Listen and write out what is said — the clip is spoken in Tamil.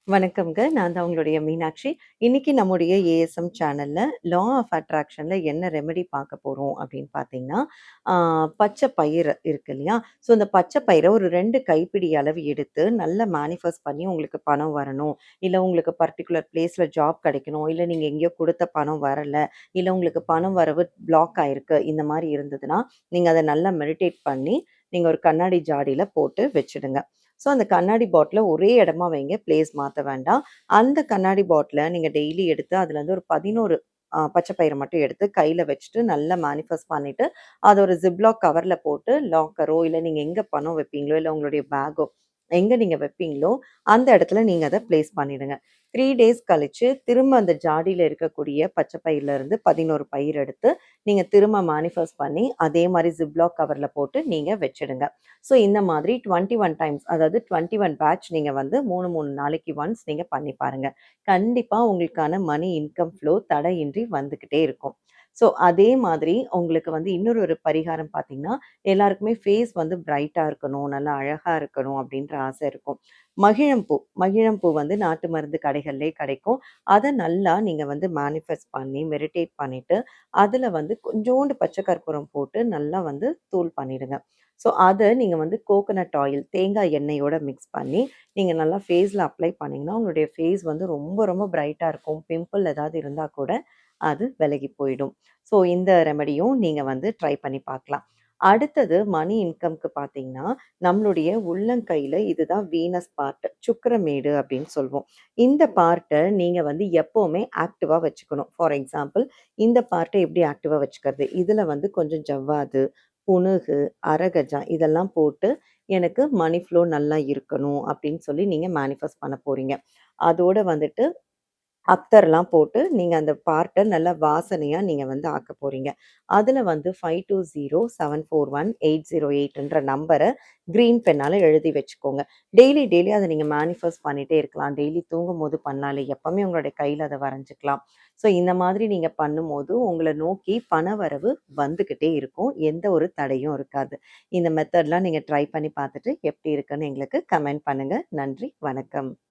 வணக்கம்ங்க. நான் தான் உங்களுடைய மீனாட்சி. இன்னைக்கு நம்முடைய ஏஎஸ்எம் சேனல்ல லா ஆஃப் அட்ராக்ஷன்ல என்ன ரெமெடி பார்க்க போறோம் அப்படின்னு பார்த்தீங்கன்னா, ஆ பச்சை பயிறு இருக்கு இல்லையா? ஸோ இந்த பச்சை பயிர ஒரு 2 கைப்பிடி அளவு எடுத்து நல்லா மேனிஃபெஸ்ட் பண்ணி உங்களுக்கு பணம் வரணும், இல்ல உங்களுக்கு பர்ட்டிகுலர் பிளேஸ்ல ஜாப் கிடைக்கணும், இல்ல நீங்க எங்கேயோ குடுத்த பணம் வரல, இல்ல உங்களுக்கு பணம் வரவு பிளாக் ஆயிருக்கு. இந்த மாரி இருந்ததுன்னா, நீங்க அத நல்லா மெடிடேட் பண்ணி, நீங்க ஒரு கண்ணாடி ஜாடியில போட்டு வச்சுடுங்க. ஸோ, அந்த கண்ணாடி பாட்டில ஒரே இடமா வைங்க. பிளேஸ் மாத்த வேண்டாம். அந்த கண்ணாடி பாட்டில நீங்க டெய்லி எடுத்து அதுலேருந்து ஒரு 11 பச்சை பயிர மட்டும் எடுத்து கையில வச்சுட்டு நல்லா மேனிஃபெஸ்ட் பண்ணிட்டு, அத ஒரு ஜிப்லாக் கவர்ல போட்டு லாக்கரோ, இல்ல நீங்க எங்க பணம் வைப்பீங்களோ, இல்ல உங்களுடைய பேக்கோ எங்க நீங்க வைப்பீங்களோ, அந்த இடத்துல நீங்க அத பிளேஸ் பண்ணிடுங்க. 3 டேஸ் கழிச்சு திரும்ப அந்த ஜாடியில இருக்கக்கூடிய பச்சை பயிர்லருந்து 11 பயிர் எடுத்து, நீங்க திரும்ப மேனிஃபெஸ்ட் பண்ணி, அதே மாரி ஜிப்லாக் கவர்ல போட்டு நீங்க வச்சுடுங்க. ஸோ இந்த மாதிரி 21 டைம்ஸ் அதாவது 21 பேட்ச் நீங்க வந்து 3, 3 நாளைக்கு ஒன்ஸ் நீங்க பண்ணி பாருங்க. கண்டிப்பா உங்களுக்கான மணி இன்கம் ஃப்ளோ தடையின்றி வந்துகிட்டே இருக்கும். ஸோ அதே மாதிரி உங்களுக்கு வந்து இன்னொரு ஒரு பரிகாரம் பார்த்தீங்கன்னா, எல்லாருக்குமே ஃபேஸ் வந்து பிரைட்டா இருக்கணும், நல்லா அழகா இருக்கணும் அப்படின்ற ஆசை இருக்கும். மகிழம்பூ வந்து நாட்டு மருந்து கடைகள்லயே கிடைக்கும். அத நல்லா நீங்க வந்து மேனிஃபெஸ்ட் பண்ணி, மெடிடேட் பண்ணிட்டு, அதுல வந்து கொஞ்சோண்டு பச்சை கற்பூரம் போட்டு நல்லா வந்து தூள் பண்ணிடுங்க. ஸோ அத நீங்க வந்து கோகனட் ஆயில், தேங்காய் எண்ணெயோட மிக்ஸ் பண்ணி, நீங்க நல்லா ஃபேஸ்ல அப்ளை பண்ணீங்கன்னா, உங்களுடைய ஃபேஸ் வந்து ரொம்ப ரொம்ப பிரைட்டா இருக்கும். பிம்பிள் ஏதாவது இருந்தா கூட அது விலகி போயிடும். ஸோ இந்த ரெமெடியும் நீங்க வந்து ட்ரை பண்ணி பார்க்கலாம். அடுத்தது மணி இன்கம்க்கு பார்த்தீங்கன்னா, நம்மளுடைய உள்ளங்கையில இதுதான் வீனஸ் பார்ட், சுக்கிரமேடு அப்படின்னு சொல்வோம். இந்த பார்ட்ட நீங்க வந்து எப்பவுமே ஆக்டிவா வச்சுக்கணும். ஃபார் எக்ஸாம்பிள் இந்த பார்ட்ட எப்படி ஆக்டிவா வச்சுக்கிறது? இதுல வந்து கொஞ்சம் ஜவ்வாது, புனுகு, அரகஜா இதெல்லாம் போட்டு எனக்கு மணி ஃப்ளோ நல்லா இருக்கணும் அப்படின்னு சொல்லி நீங்க மேனிஃபெஸ்ட் பண்ண போறீங்க. அதோட வந்துட்டு அத்தர்லாம் போட்டு நீங்க அந்த பார்ட்ட நல்லா வாசனையா நீங்க வந்து ஆக்க போறீங்க. அதுல வந்து 5207418008ன்ற நம்பர கிரீன் பென்னால எழுதி வச்சுக்கோங்க. டெய்லி அத நீங்க மேனிஃபெஸ்ட் பண்ணிட்டே இருக்கலாம். டெய்லி தூங்கும்போது பண்ணாலே எப்பவுமே உங்களுடைய கையில அத வரைஞ்சுக்கலாம். ஸோ இந்த மாதிரி நீங்க பண்ணும்போது உங்கள நோக்கி பணவரவு வந்துகிட்டே இருக்கும். எந்த ஒரு தடையும் இருக்காது. இந்த மெத்தட்லாம் நீங்க ட்ரை பண்ணி பார்த்துட்டு எப்படி இருக்குன்னு எங்களுக்கு கமெண்ட் பண்ணுங்க. நன்றி, வணக்கம்.